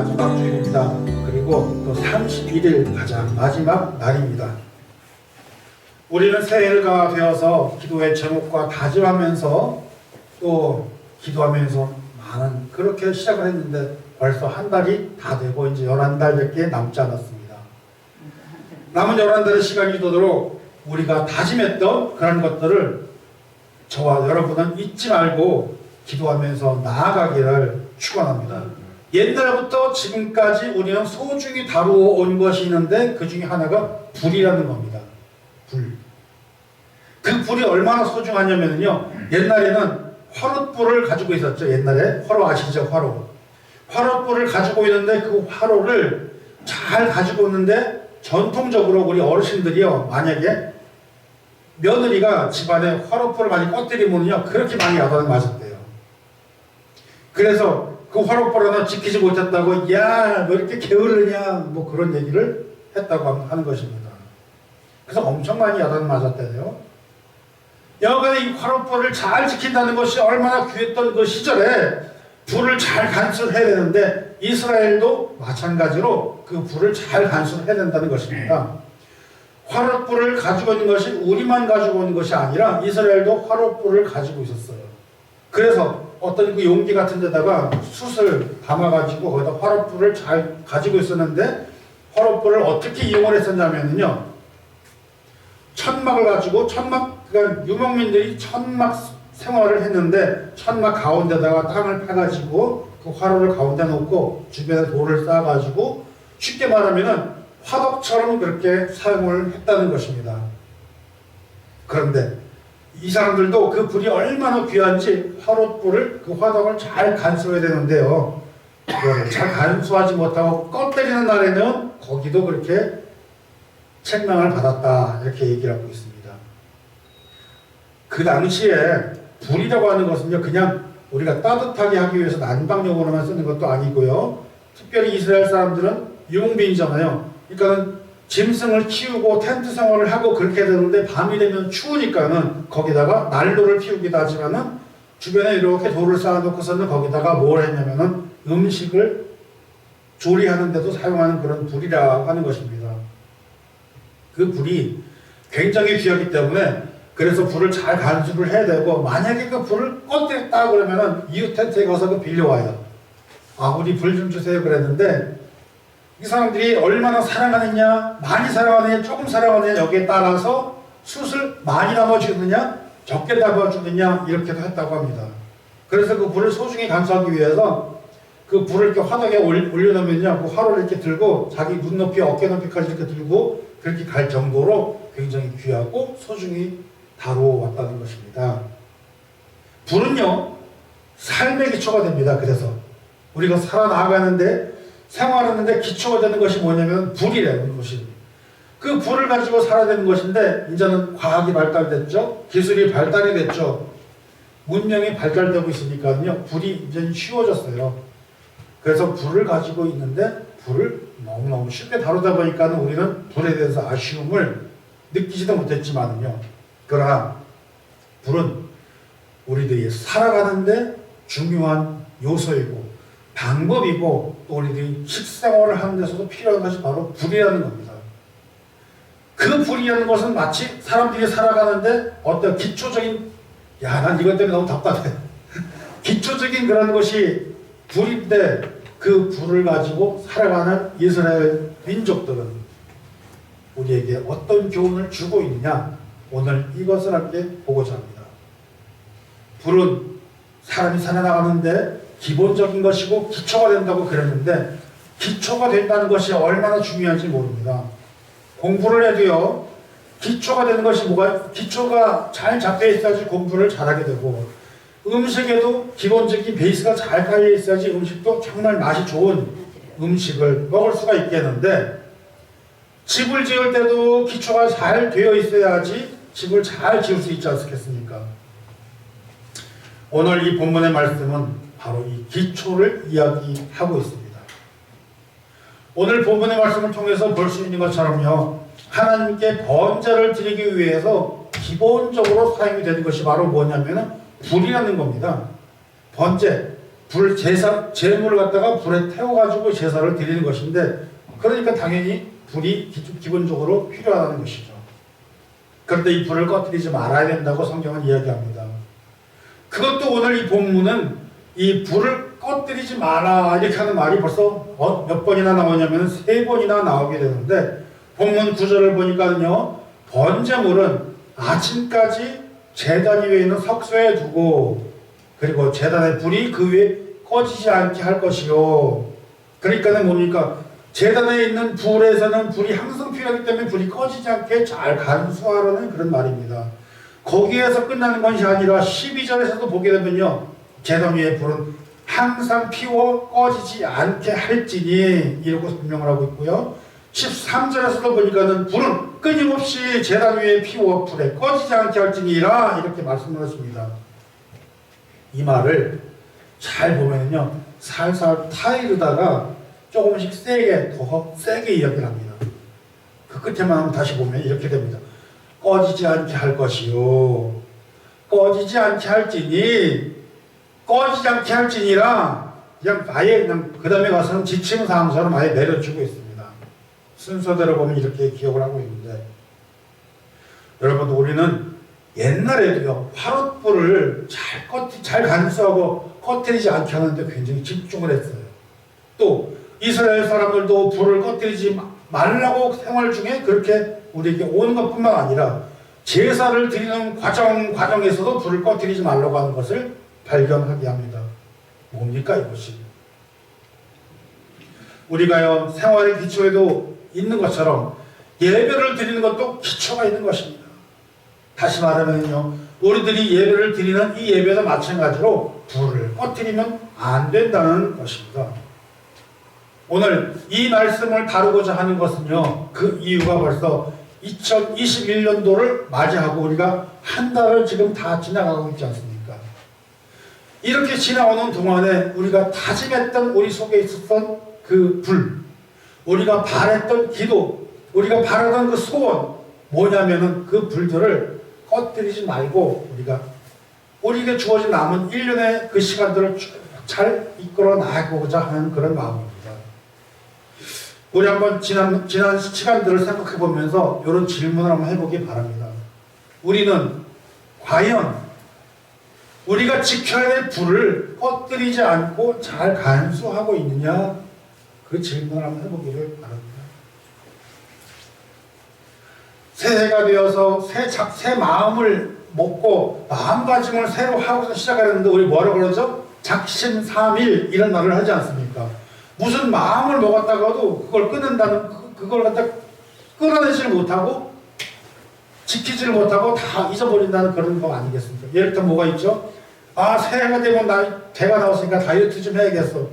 마지막 주일입니다. 그리고 또 31일 가장 마지막 날입니다. 우리는 새해가 되어서 기도의 제목과 다짐하면서 또 기도하면서 많은 그렇게 시작을 했는데 벌써 한 달이 다 되고 이제 11달밖에 남지 않았습니다. 남은 11달의 시간이 되도록 우리가 다짐했던 그런 것들을 저와 여러분은 잊지 말고 기도하면서 나아가기를 축원합니다. 옛날부터 지금까지 우리는 소중히 다루어 온 것이 있는데 그 중에 하나가 불이라는 겁니다. 불. 그 불이 얼마나 소중하냐면요. 옛날에는 화롯불을 가지고 있었죠. 옛날에 화로 아시죠? 화로. 화롯불을 가지고 있는데 그 화로를 잘 가지고 있는데 전통적으로 우리 어르신들이요. 만약에 며느리가 집안에 화롯불을 많이 꺼뜨리면요. 그렇게 많이 야단을 맞았대요. 그래서 그 화롯불 하나 지키지 못했다고 야, 너 이렇게 게으르냐 뭐 그런 얘기를 했다고 하는 것입니다. 그래서 엄청 많이 야단을 맞았대요. 여간에 이 화롯불을 잘 지킨다는 것이 얼마나 귀했던 그 시절에 불을 잘 간수해야 되는데 이스라엘도 마찬가지로 그 불을 잘 간수해야 된다는 것입니다. 화롯불을 가지고 있는 것이 우리만 가지고 있는 것이 아니라 이스라엘도 화롯불을 가지고 있었어요. 그래서 어떤 그 용기 같은 데다가 숯을 담아가지고 거기다 화롯불을 잘 가지고 있었는데 화롯불을 어떻게 이용을 했었냐면요. 천막을 가지고 그러니까 유목민들이 천막 생활을 했는데 천막 가운데다가 땅을 파가지고 그 화로를 가운데 놓고 주변에 돌을 쌓아가지고 쉽게 말하면은 화덕처럼 그렇게 사용을 했다는 것입니다. 그런데 이 사람들도 그 불이 얼마나 귀한지 화롯불을 그 화덕을 잘 간수해야 되는데요. 그걸 잘 간수하지 못하고 꺼뜨리는 날에는 거기도 그렇게 책망을 받았다 이렇게 얘기를 하고 있습니다. 그 당시에 불이라고 하는 것은요 그냥 우리가 따뜻하게 하기 위해서 난방용으로만 쓰는 것도 아니고요. 특별히 이스라엘 사람들은 유목민이잖아요. 그러니까는 짐승을 키우고 텐트 생활을 하고 그렇게 되는데 밤이 되면 추우니까는 거기다가 난로를 피우기도 하지만은 주변에 이렇게 돌을 쌓아놓고서는 거기다가 뭘 했냐면은 음식을 조리하는 데도 사용하는 그런 불이라 하는 것입니다. 그 불이 굉장히 귀하기 때문에 그래서 불을 잘 간수를 해야 되고 만약에 그 불을 꺼뜨렸다 그러면은 이웃 텐트에 가서 그 빌려와요. 아 우리 불 좀 주세요 그랬는데 이 사람들이 얼마나 사랑하느냐 많이 사랑하느냐 조금 사랑하느냐 여기에 따라서 숯을 많이 담아주느냐 적게 담아주느냐 이렇게도 했다고 합니다. 그래서 그 불을 소중히 간수하기 위해서 그 불을 이렇게 화덕에 올려놓으면요 그 화로를 이렇게 들고 자기 눈높이 어깨 높이까지 이렇게 들고 그렇게 갈 정도로 굉장히 귀하고 소중히 다루어 왔다는 것입니다. 불은요 삶의 기초가 됩니다. 그래서 우리가 살아나가는데 생활하는데 기초가 되는 것이 뭐냐면 불이라는 것이 그 불을 가지고 살아야 되는 것인데 이제는 과학이 발달됐죠. 기술이 발달이 됐죠. 문명이 발달되고 있으니까요 불이 이제 쉬워졌어요. 그래서 불을 가지고 있는데 불을 너무너무 쉽게 다루다 보니까 우리는 불에 대해서 아쉬움을 느끼지도 못했지만요. 그러나 불은 우리들이 살아가는데 중요한 요소이고 방법이고 또 우리들이 식생활을 하는 데서도 필요한 것이 바로 불이라는 겁니다. 그 불이라는 것은 마치 사람들이 살아가는데 어떤 기초적인 난 이것 때문에 너무 답답해. 기초적인 그런 것이 불인데 그 불을 가지고 살아가는 이스라엘 민족들은 우리에게 어떤 교훈을 주고 있느냐 오늘 이것을 함께 보고자 합니다. 불은 사람이 살아나가는데 기본적인 것이고 기초가 된다고 그랬는데 기초가 된다는 것이 얼마나 중요한지 모릅니다. 공부를 해도요 기초가 되는 것이 뭐가 기초가 잘 잡혀 있어야지 공부를 잘하게 되고 음식에도 기본적인 베이스가 잘 깔려 있어야지 음식도 정말 맛이 좋은 음식을 먹을 수가 있겠는데 집을 지을 때도 기초가 잘 되어 있어야지 집을 잘 지을 수 있지 않겠습니까? 오늘 이 본문의 말씀은 바로 이 기초를 이야기하고 있습니다. 오늘 본문의 말씀을 통해서 볼 수 있는 것처럼요 하나님께 번제를 드리기 위해서 기본적으로 사용이 되는 것이 바로 뭐냐면 불이라는 겁니다. 번제, 재물을 갖다가 불에 태워가지고 제사를 드리는 것인데, 그러니까 당연히 불이 기본적으로 필요하다는 것이죠. 그런데 이 불을 꺼뜨리지 말아야 된다고 성경은 이야기합니다. 그것도 오늘 이 본문은 이 불을 꺼뜨리지 마라 이렇게 하는 말이 벌써 몇 번이나 나오냐면 3번이나 나오게 되는데, 본문 9절을 보니까요, 번제물은 아침까지 제단 위에 있는 석쇠에 두고, 그리고 제단의 불이 그 위에 꺼지지 않게 할 것이요. 그러니까는 뭡니까? 제단에 있는 불에서는 불이 항상 필요하기 때문에 불이 꺼지지 않게 잘 간수하라는 그런 말입니다. 거기에서 끝나는 것이 아니라 12절에서도 보게 되면요, 제단 위에 불은 항상 피워 꺼지지 않게 할지니, 이러고 설명을 하고 있고요. 13절에서도 보니까는 불은 끊임없이 제단 위에 피워 불에 꺼지지 않게 할지니라, 이렇게 말씀을 하십니다. 이 말을 잘 보면요, 살살 타이르다가 조금씩 더 세게 이야기를 합니다. 그 끝에만 한번 다시 보면 이렇게 됩니다. 꺼지지 않게 할 것이요. 꺼지지 않게 할지니, 꺼지지 않게 할지니라, 그냥 아예 그 다음에 가서는 지침사항처럼 아예 내려주고 있습니다. 순서대로 보면 이렇게 기억을 하고 있는데, 여러분, 우리는 옛날에도요, 화롯불을 잘 간수하고 꺼뜨리지 않게 하는데 굉장히 집중을 했어요. 또 이스라엘 사람들도 불을 꺼뜨리지 말라고 생활 중에 그렇게 우리에게 오는 것뿐만 아니라 제사를 드리는 과정에서도 불을 꺼뜨리지 말라고 하는 것을 발견하게 합니다. 뭡니까 이것이? 우리가요, 생활의 기초에도 있는 것처럼 예배를 드리는 것도 기초가 있는 것입니다. 다시 말하면요, 우리들이 예배를 드리는 이 예배도 마찬가지로 불을 꺼뜨리면 안 된다는 것입니다. 오늘 이 말씀을 다루고자 하는 것은요, 그 이유가 벌써 2021년도를 맞이하고 우리가 한 달을 지금 다 지나가고 있지 않습니까? 이렇게 지나오는 동안에 우리가 다짐했던, 우리 속에 있었던 그 불, 우리가 바랬던 기도, 우리가 바라던 그 소원, 뭐냐면은 그 불들을 꺼뜨리지 말고 우리에게 주어진 남은 1년의 그 시간들을 잘 이끌어 나가고자 하는 그런 마음입니다. 우리 한번 지난 시간들을 생각해 보면서 이런 질문을 한번 해보기 바랍니다. 우리는 과연 우리가 지켜야 될 불을 꺼뜨리지 않고 잘 간수하고 있느냐? 그 질문을 한번 해보기를 바랍니다. 새해가 되어서 새 마음을 먹고 마음가짐을 새로 하고서 시작하는데 우리 뭐라고 그러죠? 작심삼일 이런 말을 하지 않습니까? 무슨 마음을 먹었다가도 그걸 그걸 갖다 끌어내지를 못하고 지키지를 못하고 다 잊어버린다는 그런 거 아니겠습니까? 예를 들면 뭐가 있죠? 새해가 되면 배가 나왔으니까 다이어트 좀 해야겠어.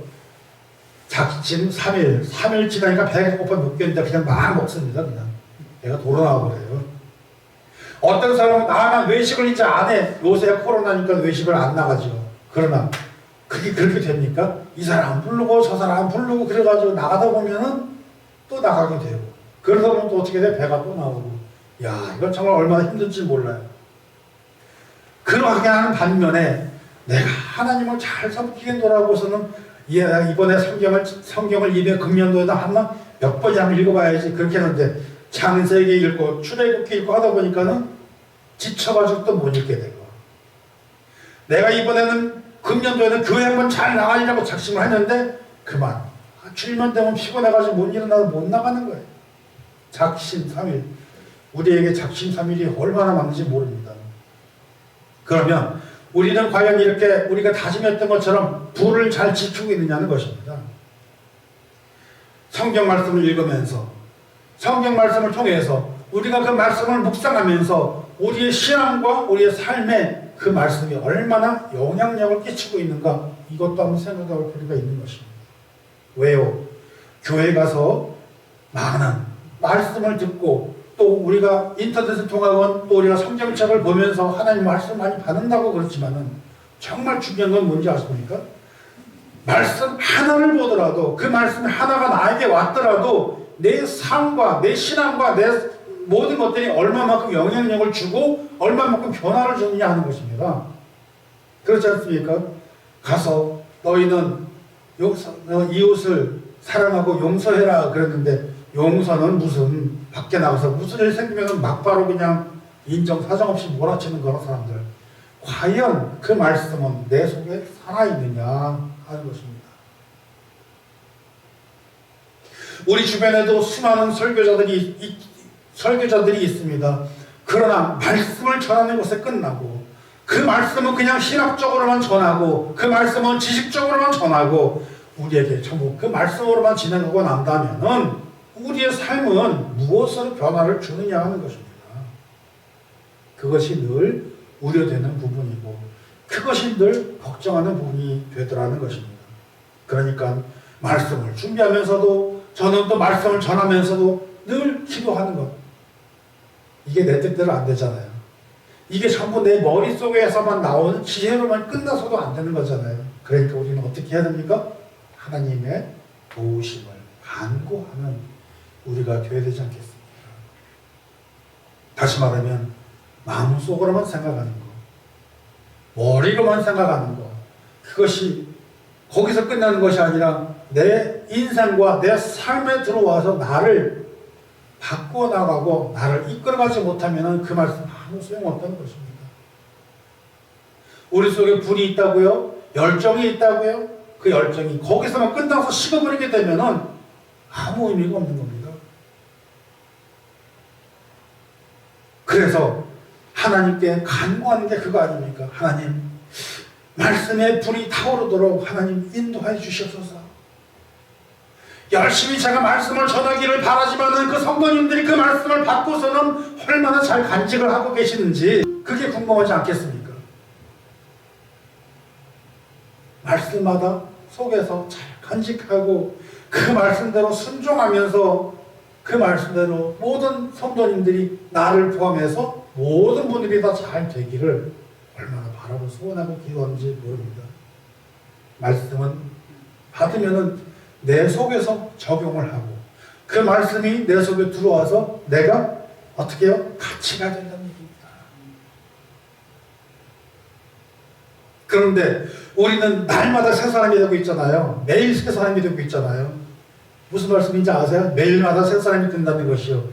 작심삼일 3일 지나니까 배가 고파 못 견디다 그냥 막 먹습니다. 그냥 배가 돌아나와 버려요. 어떤 사람은 난 외식을 이제 안 해. 요새 코로나니까 외식을 안 나가죠. 그러나 그게 그렇게 됩니까? 이 사람 안 부르고 저 사람 안 부르고 그래가지고 나가다 보면은 또 나가게 되고, 그러다 보면 또 어떻게 돼? 배가 또 나오고. 야, 이건 정말 얼마나 힘든지 몰라요. 그러하게 하는 반면에 내가 하나님을 잘 섬기겠노라고서는 이번에 성경을 이번 금년도에다 한번 몇 번이나 한번 읽어봐야지 그렇게 하는데 창세기 읽고 출애굽기 읽고 하다 보니까는 지쳐가지고 또 못 읽게 되고, 내가 이번에는 금년도에는 교회 한번 잘 나가려고 작심을 했는데 그만 주일만 되면 피곤해가지고 못 일어나서 못 나가는 거예요. 작심삼일. 우리에게 작심삼일이 얼마나 많은지 모릅니다. 그러면 우리는 과연 이렇게 우리가 다짐했던 것처럼 불을 잘 지키고 있느냐는 것입니다. 성경 말씀을 읽으면서, 성경 말씀을 통해서 우리가 그 말씀을 묵상하면서 우리의 신앙과 우리의 삶에 그 말씀이 얼마나 영향력을 끼치고 있는가, 이것도 한번 생각해 볼 필요가 있는 것입니다. 왜요? 교회 가서 많은 말씀을 듣고 또 우리가 인터넷을 통하건 또 우리가 성경책을 보면서 하나님 말씀 많이 받는다고 그렇지만은 정말 중요한 건 뭔지 아십니까? 말씀 하나를 보더라도, 그 말씀 하나가 나에게 왔더라도 내 삶과 내 신앙과 내 모든 것들이 얼마만큼 영향력을 주고 얼마만큼 변화를 주느냐 하는 것입니다. 그렇지 않습니까? 가서 너희는 이웃을 사랑하고 용서해라 그랬는데 용서는 무슨 밖에 나가서 무슨 일 생기면 막바로 그냥 인정 사정 없이 몰아치는 그런 사람들. 과연 그 말씀은 내 속에 살아있느냐 하는 것입니다. 우리 주변에도 수많은 설교자들이 있습니다. 그러나 말씀을 전하는 것에 끝나고 그 말씀은 그냥 신학적으로만 전하고 그 말씀은 지식적으로만 전하고 우리에게 전부 그 말씀으로만 진행하고 난다면은 우리의 삶은 무엇으로 변화를 주느냐 하는 것입니다. 그것이 늘 우려되는 부분이고 그것이 늘 걱정하는 부분이 되더라는 것입니다. 그러니까 말씀을 준비하면서도 저는 또 말씀을 전하면서도 늘 기도하는 것. 이게 내 뜻대로 안 되잖아요. 이게 전부 내 머릿속에서만 나오는 지혜로만 끝나서도 안 되는 거잖아요. 그러니까 우리는 어떻게 해야 됩니까? 하나님의 도우심을 간구하는 우리가 되어야 되지 않겠습니까? 다시 말하면 마음속으로만 생각하는 거, 머리로만 생각하는 거, 그것이 거기서 끝나는 것이 아니라 내 인생과 내 삶에 들어와서 나를 바꾸어 나가고 나를 이끌어가지 못하면 그 말씀 아무 소용없다는 것입니다. 우리 속에 불이 있다고요? 열정이 있다고요? 그 열정이 거기서만 끝나서 식어버리게 되면 아무 의미가 없는 겁니다. 그래서 하나님께 간구하는 게 그거 아닙니까? 하나님, 말씀의 불이 타오르도록 하나님 인도해 주시옵소서. 열심히 제가 말씀을 전하기를 바라지만은 그 성도님들이 그 말씀을 받고서는 얼마나 잘 간직을 하고 계시는지 그게 궁금하지 않겠습니까? 말씀마다 속에서 잘 간직하고 그 말씀대로 순종하면서 그 말씀대로 모든 성도님들이 나를 포함해서 모든 분들이 다 잘 되기를 얼마나 바라고 소원하고 기도하는지 모릅니다. 말씀은 받으면은 내 속에서 적용을 하고 그 말씀이 내 속에 들어와서 내가 어떻게 해요? 가치가 된다는 얘기입니다. 그런데 우리는 날마다 새 사람이 되고 있잖아요. 매일 새 사람이 되고 있잖아요. 무슨 말씀인지 아세요? 매일마다 새 사람이 된다는 것이요.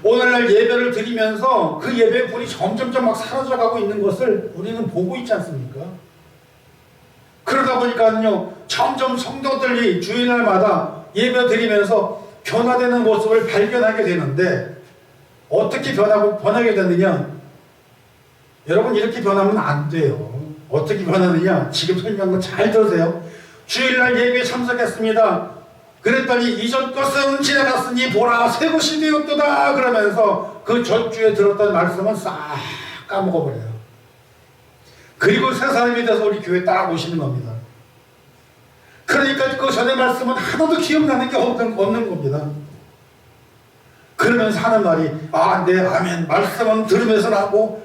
오늘날 예배를 드리면서 그 예배의 불이 점점점 막 사라져가고 있는 것을 우리는 보고 있지 않습니까? 그러다 보니까요, 점점 성도들이 주일날마다 예배 드리면서 변화되는 모습을 발견하게 되는데, 어떻게 변하게 되느냐? 여러분, 이렇게 변하면 안 돼요. 어떻게 변하느냐? 지금 설명한 거 잘 들으세요. 주일날 예배에 참석했습니다. 그랬더니 이전 것은 지나갔으니 보라 새 것이 되었도다 그러면서 그 전주에 들었던 말씀은 싹 까먹어버려요. 그리고 새 사람이 돼서 우리 교회에 딱 오시는 겁니다. 그러니까 그 전의 말씀은 하나도 기억나는 게 없는 겁니다. 그러면서 하는 말이 네 아멘, 말씀은 들으면서 나고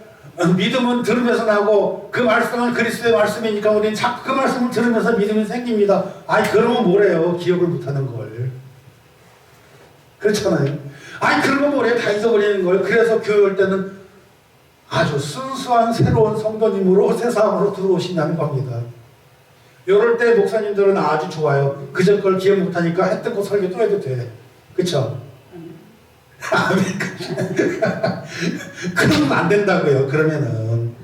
믿음은 들으면서 나고 그 말씀은 그리스도의 말씀이니까 우리는 자꾸 그 말씀을 들으면서 믿음이 생깁니다. 그러면 뭐래요? 기억을 못하는 걸. 그렇잖아요. 그러면 뭐래요? 다 잊어버리는 걸. 그래서 교회 올 때는 아주 순수한 새로운 성도님으로 새 사람으로 들어오신다는 겁니다. 이럴 때 목사님들은 아주 좋아요. 그전 걸 기억 못하니까 했던 거 설교 또 해도 돼. 그쵸? 그러면 안 된다고요. 그러면은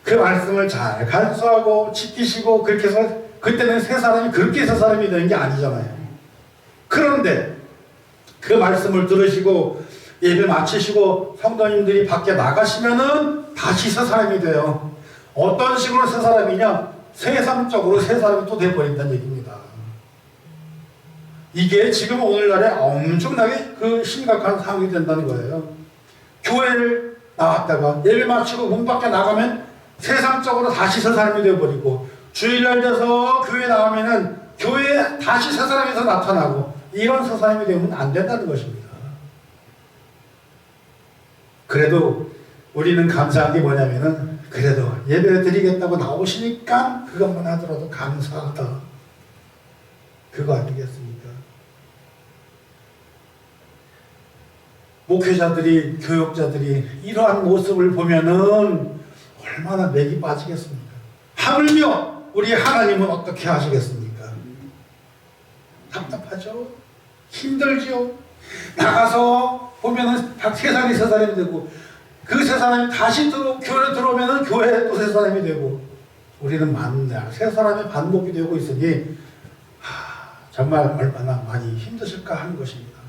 그 말씀을 잘 간수하고 지키시고 그렇게 해서 그때는 새 사람이 그렇게 새 사람이 되는 게 아니잖아요. 그런데 그 말씀을 들으시고 예배 마치시고 성도님들이 밖에 나가시면은 다시 새 사람이 돼요. 어떤 식으로 새 사람이냐? 세상적으로 새 사람이 또 돼버린다는 얘기입니다. 이게 지금 오늘날에 엄청나게 그 심각한 상황이 된다는 거예요. 교회를 나왔다가 예배 마치고 문 밖에 나가면 세상적으로 다시 새 사람이 되어버리고 주일날 돼서 교회 나오면은 교회에 다시 새 사람이 더 나타나고 이런 새 사람이 되면 안 된다는 것입니다. 그래도 우리는 감사한 게 뭐냐면은 그래도 예배 드리겠다고 나오시니까 그것만 하더라도 감사하다. 그거 아니겠습니까? 목회자들이, 교역자들이 이러한 모습을 보면은 얼마나 맥이 빠지겠습니까? 하물며 우리 하나님은 어떻게 하시겠습니까? 답답하죠. 힘들죠. 나가서 보면은 세 사람이 세 사람이 되고 그 세 사람이 다시 교회로 들어오면은 교회에 또 세 사람이 되고 우리는 만날 세 사람의 반복이 되고 있으니 정말 얼마나 많이 힘드실까 하는 것입니다.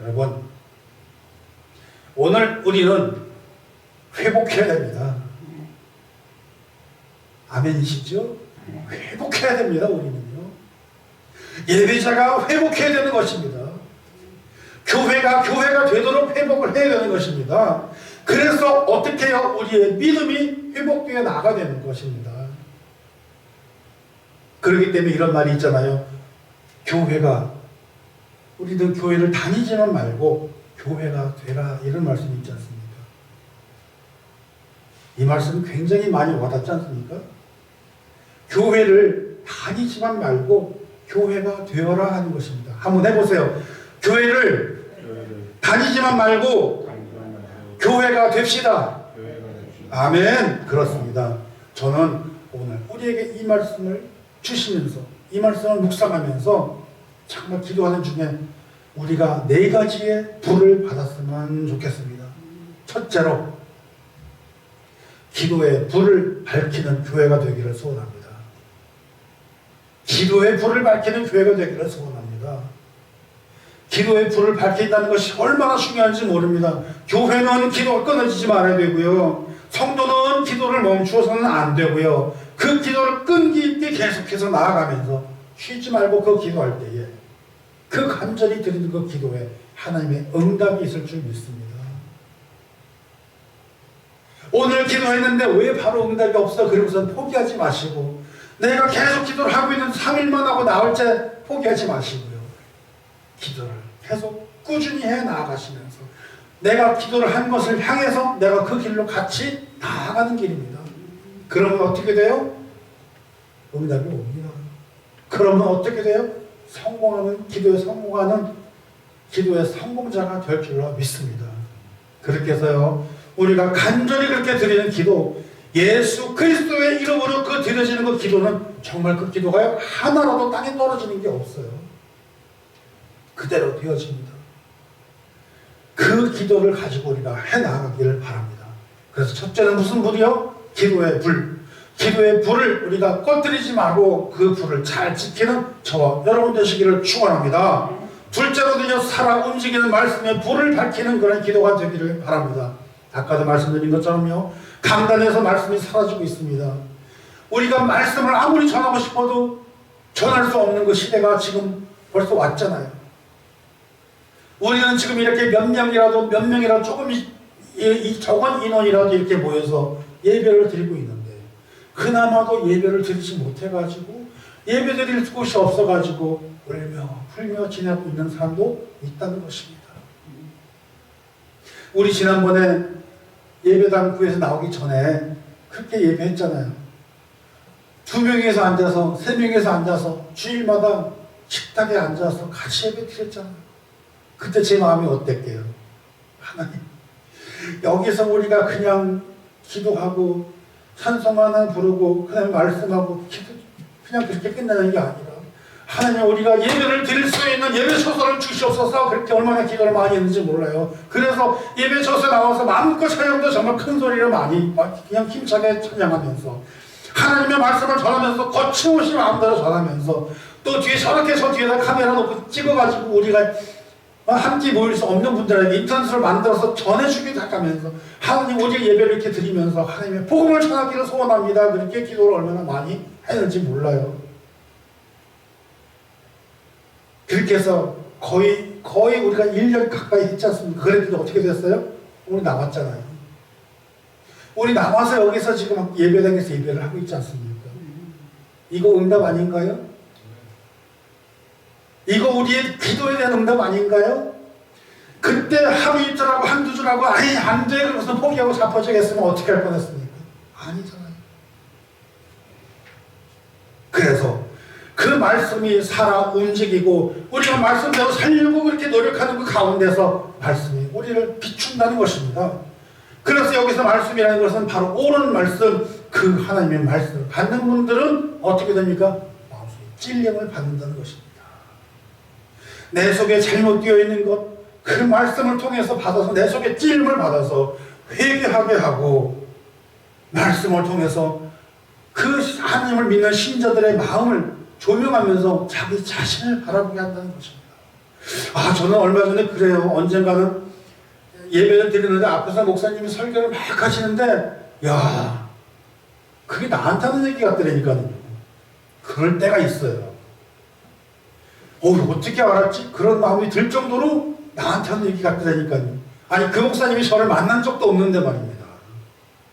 여러분, 오늘 우리는 회복해야 됩니다. 아멘이시죠? 회복해야 됩니다. 우리는요. 예배자가 회복해야 되는 것입니다. 교회가 되도록 회복을 해야 되는 것입니다. 그래서 어떻게 해요? 우리의 믿음이 회복되어 나가야 되는 것입니다. 그렇기 때문에 이런 말이 있잖아요. 우리도 교회를 다니지만 말고 교회가 되라, 이런 말씀이 있지 않습니까? 이 말씀은 굉장히 많이 와닿지 않습니까? 교회를 다니지만 말고 교회가 되어라 하는 것입니다. 한번 해보세요. 교회를 다니지만 말고 교회가 됩시다. 아멘. 그렇습니다. 저는 오늘 우리에게 이 말씀을 주시면서 이 말씀을 묵상하면서 정말 기도하는 중에 우리가 4가지의 불을 받았으면 좋겠습니다. 첫째로 기도의 불을 밝히는 교회가 되기를 소원합니다. 기도의 불을 밝히는 교회가 되기를 소원합니다. 기도의 불을 밝힌다는 것이 얼마나 중요한지 모릅니다. 교회는 기도가 끊어지지 말아야 되고요. 성도는 기도를 멈추어서는 안 되고요. 그 기도를 끈기 있게 계속해서 나아가면서 쉬지 말고 그 기도할 때에 그 간절히 드리는 그 기도에 하나님의 응답이 있을 줄 믿습니다. 오늘 기도했는데 왜 바로 응답이 없어? 그러고서 포기하지 마시고 내가 계속 기도를 하고 있는 3일만 하고 나올 때 포기하지 마시고요. 기도를 계속 꾸준히 해 나아가시면서 내가 기도를 한 것을 향해서 내가 그 길로 같이 나아가는 길입니다. 그러면 어떻게 돼요? 응답이 옵니다. 그러면 어떻게 돼요? 기도에 성공하는 기도의 성공자가 될 줄로 믿습니다. 그렇게 해서요, 우리가 간절히 그렇게 드리는 기도, 예수 그리스도의 이름으로 그 드려지는 그 기도는 정말 그 기도가요, 하나라도 땅에 떨어지는 게 없어요. 그대로 되어집니다. 그 기도를 가지고 우리가 해나가기를 바랍니다. 그래서 첫째는 무슨 불이요? 기도의 불. 기도의 불을 우리가 꺼뜨리지 말고 그 불을 잘 지키는 저와 여러분 되시기를 축원합니다. 둘째로는요, 살아 움직이는 말씀의 불을 밝히는 그런 기도가 되기를 바랍니다. 아까도 말씀드린 것처럼요, 강단에서 말씀이 사라지고 있습니다. 우리가 말씀을 아무리 전하고 싶어도 전할 수 없는 그 시대가 지금 벌써 왔잖아요. 우리는 지금 이렇게 몇 명이라도 조금 적은 인원이라도 이렇게 모여서 예배를 드리고 있는데 그나마도 예배를 드리지 못해가지고 예배 드릴 곳이 없어가지고 울며 풀며 지내고 있는 사람도 있다는 것입니다. 우리 지난번에 예배당구에서 나오기 전에 그렇게 예배했잖아요. 2명에서 앉아서 3명에서 앉아서 주일마다 식탁에 앉아서 같이 예배 드렸잖아요. 그때 제 마음이 어땠게요? 하나님, 여기서 우리가 그냥 기도하고 찬송 하나 부르고 그냥 말씀하고 그냥 그렇게 끝나는 게 아니라 하나님, 우리가 예배를 드릴 수 있는 예배 처소를 주시옵소서. 그렇게 얼마나 기도를 많이 했는지 몰라요. 그래서 예배 처소에 나와서 마음껏 찬양도 정말 큰 소리를 많이 그냥 힘차게 찬양하면서 하나님의 말씀을 전하면서 거침없이 마음대로 전하면서 또 뒤에 저렇게 저 뒤에다 카메라 놓고 찍어가지고 우리가 함께 모일 수 없는 분들에게 인터넷을 만들어서 전해주기도 하면서 하나님, 우리 예배를 이렇게 드리면서 하나님의 복음을 전하기를 소원합니다. 그렇게 기도를 얼마나 많이 했는지 몰라요. 그렇게 해서 거의 우리가 1년 가까이 했지 않습니까? 그랬더니 어떻게 됐어요? 우리 나왔잖아요. 우리 나와서 여기서 지금 예배당에서 예배를 하고 있지 않습니까? 이거 응답 아닌가요? 이거 우리의 기도에 대한 응답 아닌가요? 그때 하루 이틀하고 한두 주라고 아니 안 돼 그러고서 포기하고 자빠지겠으면 어떻게 할 뻔했습니까? 아니잖아요. 그래서 그 말씀이 살아 움직이고 우리가 말씀대로 살려고 그렇게 노력하는 그 가운데서 말씀이 우리를 비춘다는 것입니다. 그래서 여기서 말씀이라는 것은 바로 옳은 말씀, 그 하나님의 말씀을 받는 분들은 어떻게 됩니까? 마음속에 찔림을 받는다는 것입니다. 내 속에 잘못되어 있는 것, 그 말씀을 통해서 받아서 내 속에 찔림을 받아서 회개하게 하고 말씀을 통해서 그 하나님을 믿는 신자들의 마음을 조명하면서 자기 자신을 바라보게 한다는 것입니다. 아, 저는 얼마 전에 그래요. 언젠가는 예배를 드리는데 앞에서 목사님이 설교를 막 하시는데 야, 그게 나한테 하는 얘기 같더라니까요. 그럴 때가 있어요. 어떻게 알았지? 그런 마음이 들 정도로 나한테 하는 얘기 같더라니까요. 아니, 그 목사님이 저를 만난 적도 없는데 말입니다.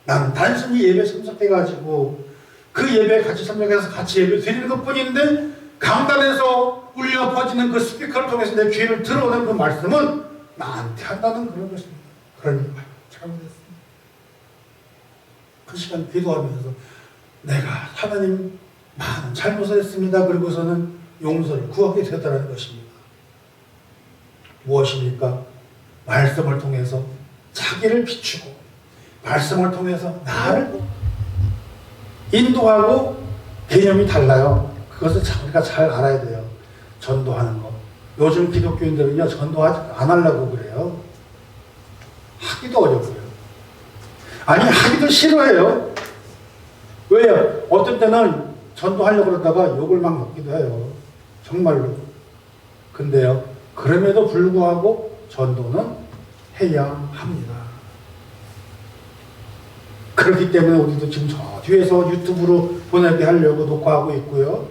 나는 단순히 예배 참석해가지고 그 예배에 같이 참석해서 같이 예배 드리는 것 뿐인데 강단에서 울려 퍼지는 그 스피커를 통해서 내 귀를 들어오는 그 말씀은 나한테 한다는 그런 것입니다. 그러니 잘못했습니다. 그 시간 기도하면서 내가 하나님 많은 잘못을 했습니다. 그리고서는 용서를 구하게 되었다는 것입니다. 무엇입니까? 말씀을 통해서 자기를 비추고 말씀을 통해서 나를 인도하고 개념이 달라요. 그것을 우리가 잘 알아야 돼요. 전도하는 거. 요즘 기독교인들은요, 전도하지 안 하려고 그래요. 하기도 어려워요. 아니, 하기도 싫어해요. 왜요? 어떤 때는 전도하려고 그러다가 욕을 막 먹기도 해요. 정말로. 근데요, 그럼에도 불구하고 전도는 해야 합니다. 그렇기 때문에 우리도 지금 저 뒤에서 유튜브로 보내게 하려고 녹화하고 있고요.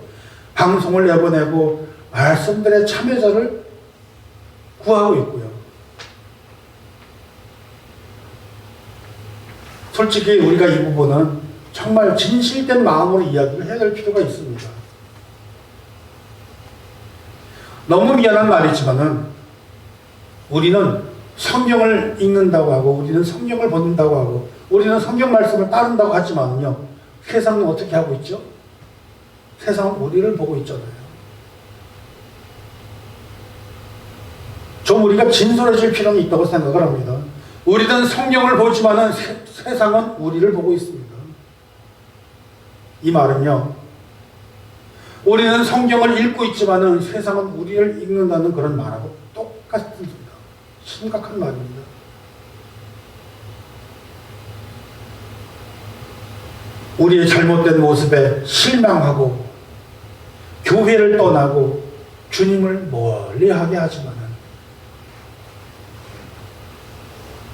방송을 내보내고 말씀들의 참여자를 구하고 있고요. 솔직히 우리가 이 부분은 정말 진실된 마음으로 이야기를 해야 될 필요가 있습니다. 너무 미안한 말이지만은 우리는 성경을 읽는다고 하고 우리는 성경을 본다고 하고 우리는 성경 말씀을 따른다고 하지만요, 세상은 어떻게 하고 있죠? 세상은 우리를 보고 있잖아요. 좀 우리가 진솔해질 필요는 있다고 생각을 합니다. 우리는 성경을 보지만은 세상은 우리를 보고 있습니다. 이 말은요, 우리는 성경을 읽고 있지만은 세상은 우리를 읽는다는 그런 말하고 똑같습니다. 심각한 말입니다. 우리의 잘못된 모습에 실망하고 교회를 떠나고 주님을 멀리하게 하지만은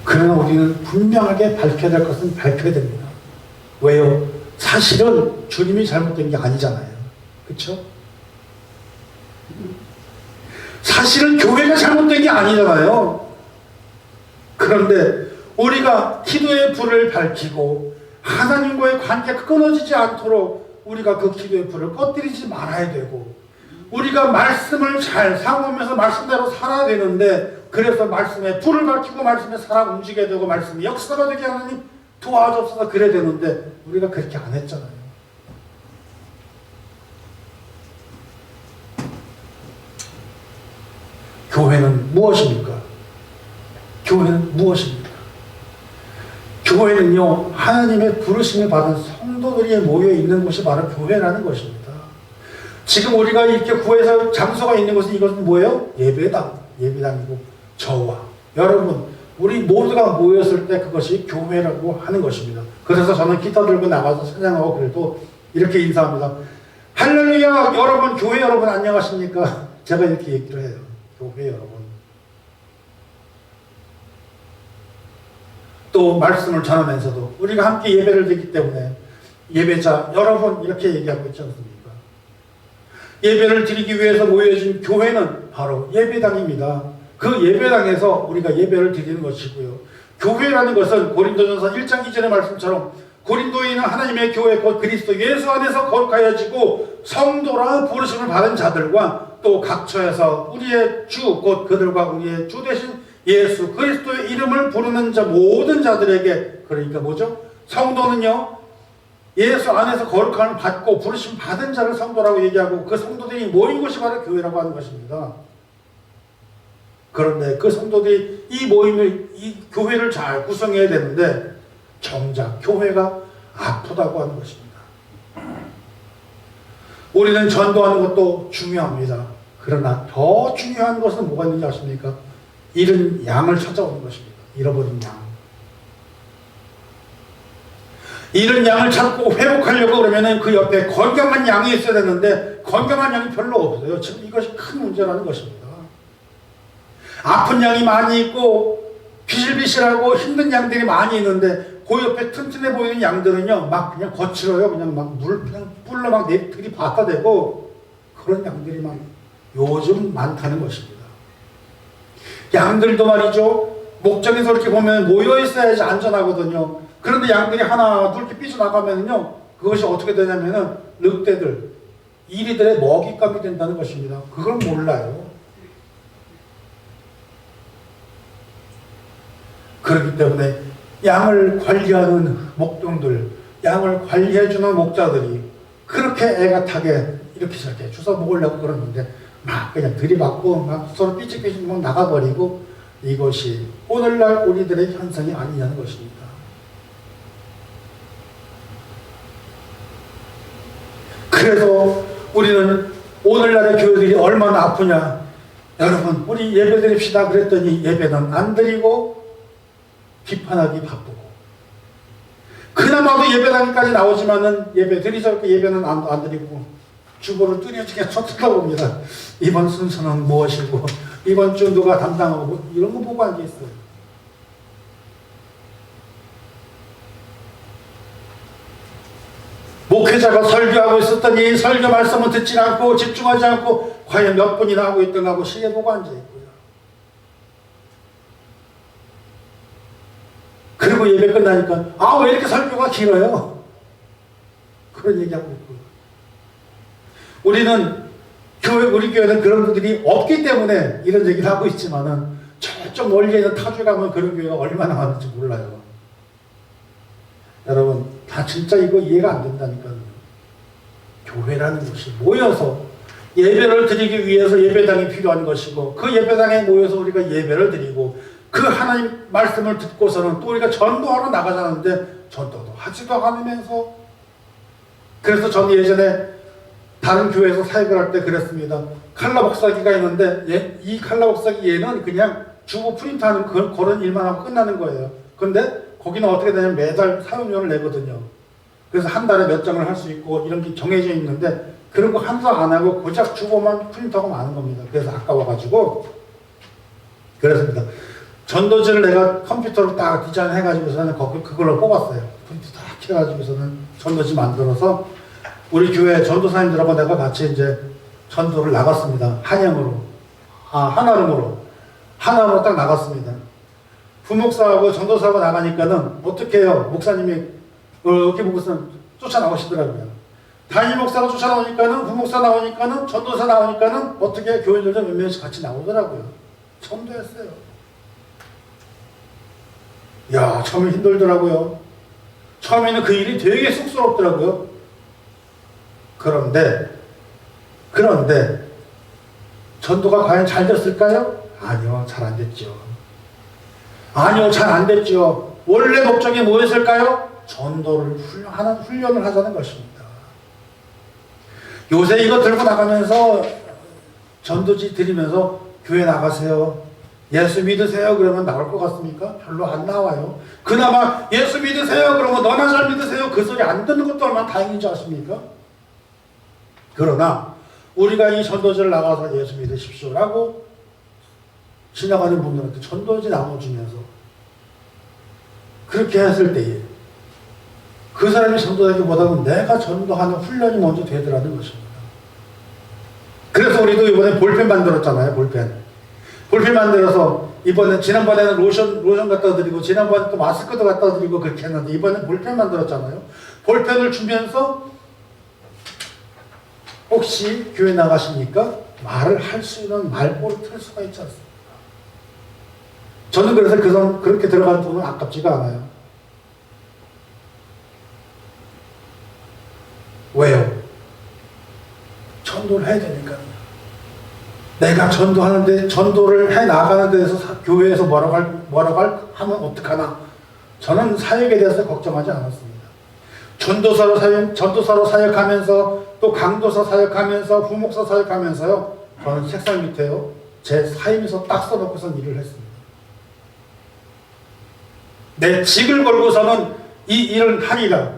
그러나 우리는 분명하게 밝혀야 될 것은 밝혀야 됩니다. 왜요? 사실은 주님이 잘못된 게 아니잖아요. 그렇죠? 사실은 교회가 잘못된 게 아니잖아요. 그런데 우리가 기도의 불을 밝히고 하나님과의 관계가 끊어지지 않도록 우리가 그 기도의 불을 꺼뜨리지 말아야 되고, 우리가 말씀을 잘 사모하면서 말씀대로 살아야 되는데, 그래서 말씀에 불을 밝히고 말씀에 살아 움직여야 되고 말씀이 역사가 되게 하나님 도와줘서 그래야 되는데 우리가 그렇게 안 했잖아요. 교회는 무엇입니까? 교회는 무엇입니까? 교회는요, 하나님의 부르심을 받은 성도들이 모여 있는 곳이 바로 교회라는 것입니다. 지금 우리가 이렇게 구해서 장소가 있는 곳은 이것은 뭐예요? 예배당이고 저와 여러분, 우리 모두가 모였을 때 그것이 교회라고 하는 것입니다. 그래서 저는 기타 들고 나가서 찬양하고 그래도 이렇게 인사합니다. 할렐루야, 여러분, 교회 여러분 안녕하십니까? 제가 이렇게 얘기를 해요. 교회 여러분. 또 말씀을 전하면서도 우리가 함께 예배를 드리기 때문에 예배자 여러분 이렇게 얘기하고 있지 않습니까? 예배를 드리기 위해서 모여진 교회는 바로 예배당입니다. 그 예배당에서 우리가 예배를 드리는 것이고요. 교회라는 것은 고린도전서 1장 2절의 말씀처럼 고린도인은 하나님의 교회 곧 그리스도 예수 안에서 거룩하여지고 성도라 부르심을 받은 자들과 또 각처에서 우리의 주 곧 그들과 우리의 주 되신 예수 그리스도의 이름을 부르는 자 모든 자들에게, 그러니까 뭐죠? 성도는요, 예수 안에서 거룩함을 받고 부르심 받은 자를 성도라고 얘기하고 그 성도들이 모인 곳이 바로 교회라고 하는 것입니다. 그런데 그 성도들이 이 교회를 잘 구성해야 되는데 정작 교회가 아프다고 하는 것입니다. 우리는 전도하는 것도 중요합니다. 그러나 더 중요한 것은 뭐가 있는지 아십니까? 잃은 양을 찾아오는 것입니다. 잃어버린 양. 잃은 양을 찾고 회복하려고 그러면은 그 옆에 건강한 양이 있어야 되는데 건강한 양이 별로 없어요. 지금 이것이 큰 문제라는 것입니다. 아픈 양이 많이 있고 비실비실하고 힘든 양들이 많이 있는데 그 옆에 튼튼해 보이는 양들은요 막 그냥 거칠어요. 그냥 막 그냥 뿔로 막 들이받아 대고 그런 양들이 막 요즘 많다는 것입니다. 양들도 말이죠. 목장에서 이렇게 보면 모여 있어야지 안전하거든요. 그런데 양들이 하나 둘 이렇게 삐져나가면요 그것이 어떻게 되냐면은 늑대들, 이리들의 먹잇감이 된다는 것입니다. 그걸 몰라요. 그렇기 때문에 양을 관리하는 목동들, 양을 관리해주는 목자들이 그렇게 애가 타게 이렇게 저렇게 주워 먹으려고 그러는데 막 그냥 들이받고 막 서로 삐직삐직 막 나가버리고 이것이 오늘날 우리들의 현상이 아니냐는 것입니다. 그래서 우리는 오늘날의 교회들이 얼마나 아프냐. 여러분 우리 예배 드립시다 그랬더니 예배는 안 드리고 비판하기 바쁘고 그나마도 예배당까지 나오지만은 예배 드리자 예배는 안 드리고 주보를 뚜렷하게 쳐다봅니다. 이번 순서는 무엇이고 이번 주 누가 담당하고 이런 거 보고 앉아있어요. 목회자가 설교하고 있었더니 설교 말씀은 듣지 않고 집중하지 않고 과연 몇 분이나 하고 있던가 하고 시계 보고 앉아있고요. 그리고 예배 끝나니까 아 왜 이렇게 설교가 길어요? 그런 얘기하고 있고요. 우리 교회는 그런 분들이 없기 때문에 이런 얘기를 하고 있지만은 저쪽 멀리 있는 타주에 가면 그런 교회가 얼마나 많은지 몰라요. 여러분 다 진짜 이거 이해가 안 된다니까요. 교회라는 것이 모여서 예배를 드리기 위해서 예배당이 필요한 것이고 그 예배당에 모여서 우리가 예배를 드리고 그 하나님 말씀을 듣고서는 또 우리가 전도하러 나가자는데 전도도 하지도 않으면서 그래서 저는 예전에 다른 교회에서 사역을 할 때 그랬습니다. 칼라 복사기가 있는데 이 칼라 복사기 얘는 그냥 주보 프린트하는 그런 일만 하고 끝나는 거예요. 근데 거기는 어떻게 되냐면 매달 사용료를 내거든요. 그래서 한 달에 몇 장을 할 수 있고 이런 게 정해져 있는데 그런 거 하나도 안 하고 고작 주보만 프린트하고 마는 겁니다. 그래서 아까워가지고 그랬습니다. 전도지를 내가 컴퓨터로 딱 디자인해가지고서는 그걸로 뽑았어요. 프린트 딱 해가지고서는 전도지 만들어서 우리 교회 전도사님들하고 내가 같이 이제 전도를 나갔습니다. 한아름으로 딱 나갔습니다. 부목사하고 전도사하고 나가니까는 어떻게 해요? 목사님이 이렇게 보고서는 쫓아나오시더라고요. 담임 목사가 쫓아나오니까는 부목사 나오니까는 전도사 나오니까는 어떻게 교인들도 몇 명씩 같이 나오더라고요. 전도했어요. 야, 처음에 힘들더라고요. 처음에는 그 일이 되게 쑥스럽더라고요. 그런데 전도가 과연 잘 됐을까요? 아니요, 잘 안 됐죠. 원래 목적이 뭐였을까요? 전도를 하는 훈련을 하자는 것입니다. 요새 이거 들고 나가면서 전도지 드리면서 교회 나가세요. 예수 믿으세요. 그러면 나올 것 같습니까? 별로 안 나와요. 그나마 예수 믿으세요. 그러면 너나 잘 믿으세요. 그 소리 안 듣는 것도 얼마나 다행인지 아십니까? 그러나 우리가 이 전도지를 나가서 예수 믿으십시오라고 지나가는 분들한테 전도지 나눠주면서 그렇게 했을 때에 그 사람이 전도하기보다는 내가 전도하는 훈련이 먼저 되더라는 것입니다. 그래서 우리도 이번에 볼펜 만들었잖아요. 볼펜 만들어서 지난번에는 로션 갖다 드리고 지난번에 또 마스크도 갖다 드리고 그렇게 했는데 이번엔 볼펜 만들었잖아요. 볼펜을 주면서 혹시 교회 나가십니까? 말을 할 수 있는 말꼬를 틀 수가 있지 않습니까? 저는 그래서 그렇게 들어가는 돈은 아깝지가 않아요. 왜요? 전도를 해야 되니까요. 내가 전도하는데 전도를 해 나가는 데서 교회에서 뭐라고 하면 어떡하나? 저는 사역에 대해서 걱정하지 않았습니다. 전도사로 사역하면서 또 강도사 사역하면서 부목사 사역하면서요 저는 책상 밑에요, 제 사임에서 딱 써놓고선 일을 했습니다. 내 직을 걸고서는 이 일은 하리라.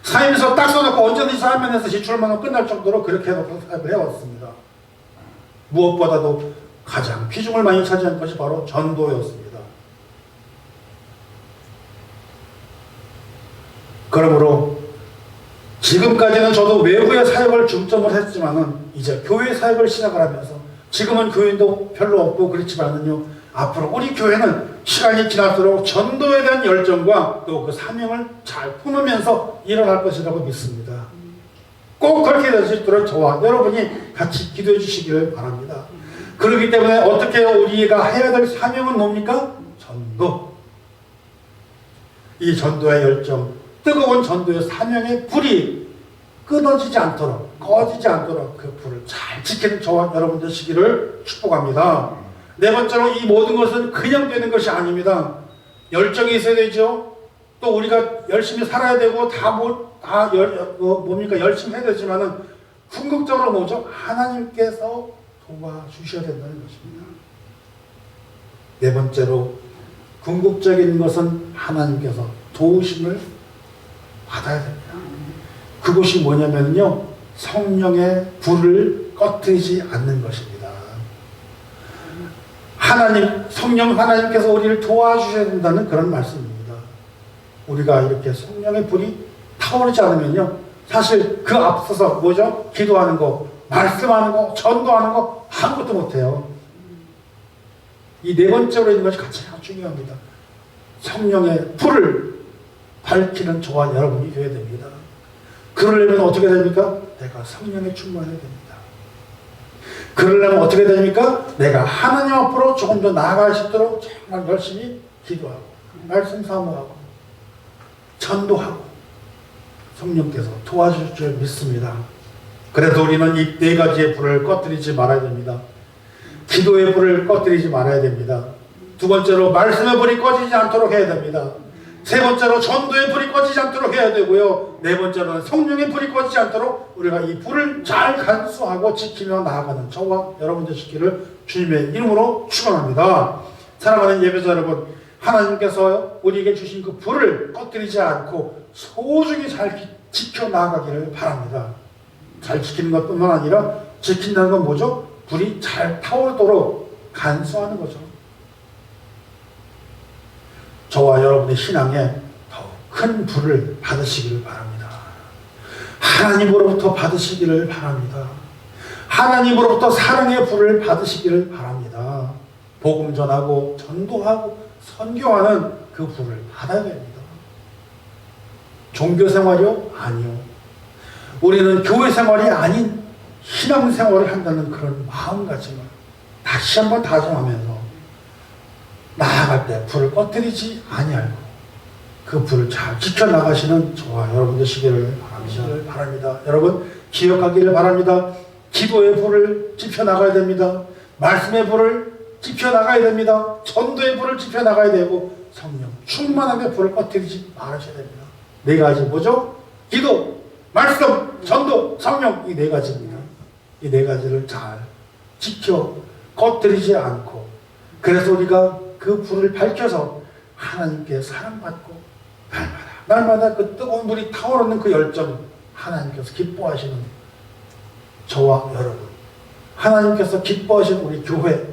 사임에서 딱 써놓고 언제든지 사임면에서 지출만 하면 끝날 정도로 그렇게 해놓고 사임을 해왔습니다. 무엇보다도 가장 비중을 많이 차지한 것이 바로 전도였습니다. 그러므로 지금까지는 저도 외부의 사역을 중점을 했지만은 이제 교회 사역을 시작을 하면서 지금은 교인도 별로 없고 그렇지만은요, 앞으로 우리 교회는 시간이 지날수록 전도에 대한 열정과 또 그 사명을 잘 품으면서 일어날 것이라고 믿습니다. 꼭 그렇게 될 수 있도록 저와 여러분이 같이 기도해 주시기를 바랍니다. 그렇기 때문에 어떻게 우리가 해야 될 사명은 뭡니까? 전도. 이 전도의 열정, 뜨거운 전도의 사명의 불이 끊어지지 않도록, 꺼지지 않도록 그 불을 잘 지키는 저와 여러분 되시기를 축복합니다. 네 번째로, 이 모든 것은 그냥 되는 것이 아닙니다. 열정이 있어야 되죠. 또 우리가 열심히 살아야 되고 뭡니까? 열심히 해야 되지만은 궁극적으로 뭐죠? 하나님께서 도와주셔야 된다는 것입니다. 네 번째로, 궁극적인 것은 하나님께서 도우심을 받아야 됩니다. 그것이 뭐냐면요, 성령의 불을 꺼뜨리지 않는 것입니다. 성령 하나님께서 우리를 도와주셔야 된다는 그런 말씀입니다. 우리가 이렇게 성령의 불이 타오르지 않으면요, 사실 그 앞서서 뭐죠? 기도하는 거, 말씀하는 거, 전도하는 거 아무것도 못해요. 이 네 번째로 있는 것이 가장 중요합니다. 성령의 불을 밝히는 저와 여러분이 되어야 됩니다. 그러려면 어떻게 됩니까? 내가 성령에 충만해야 됩니다. 그러려면 어떻게 됩니까? 내가 하나님 앞으로 조금 더 나아갈 수 있도록 정말 열심히 기도하고 말씀 사모하고 전도하고 성령께서 도와줄 줄 믿습니다. 그래서 우리는 이 네 가지의 불을 꺼뜨리지 말아야 됩니다. 기도의 불을 꺼뜨리지 말아야 됩니다. 두 번째로, 말씀의 불이 꺼지지 않도록 해야 됩니다. 세 번째로, 전도의 불이 꺼지지 않도록 해야 되고요. 네 번째로는 성령의 불이 꺼지지 않도록 우리가 이 불을 잘 간수하고 지키며 나아가는 저와 여러분 되시기를 주님의 이름으로 축원합니다. 사랑하는 예배자 여러분, 하나님께서 우리에게 주신 그 불을 꺼뜨리지 않고 소중히 잘 지켜 나아가기를 바랍니다. 잘 지키는 것뿐만 아니라, 지킨다는 건 뭐죠? 불이 잘 타오르도록 간수하는 거죠. 저와 여러분의 신앙에 더 큰 불을 받으시기를 바랍니다. 하나님으로부터 받으시기를 바랍니다. 하나님으로부터 사랑의 불을 받으시기를 바랍니다. 복음 전하고 전도하고 선교하는 그 불을 받아야 됩니다. 종교 생활이요? 아니요. 우리는 교회 생활이 아닌 신앙 생활을 한다는 그런 마음가짐을 다시 한번 다짐하면서 나아갈 때 불을 꺼뜨리지 아니하고 그 불을 잘 지켜나가시는 저와 여러분 되시기를 바랍니다. 여러분 기억하기를 바랍니다. 기도의 불을 지켜나가야 됩니다. 말씀의 불을 지켜나가야 됩니다. 전도의 불을 지켜나가야 되고, 성령 충만함의 불을 꺼뜨리지 말아셔야 됩니다. 네 가지 뭐죠? 기도, 말씀, 전도, 성령, 이 네 가지입니다. 이 네 가지를 잘 지켜 꺼뜨리지 않고, 그래서 우리가 그 불을 밝혀서 하나님께 사랑받고 날마다 그 뜨거운 불이 타오르는 그 열정, 하나님께서 기뻐하시는 저와 여러분, 하나님께서 기뻐하시는 우리 교회,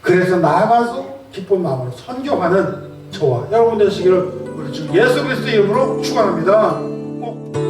그래서 나아가서 기쁜 마음으로 선교하는 저와 여러분 되시기를 우리 주 예수 그리스도의 이름으로 축원합니다.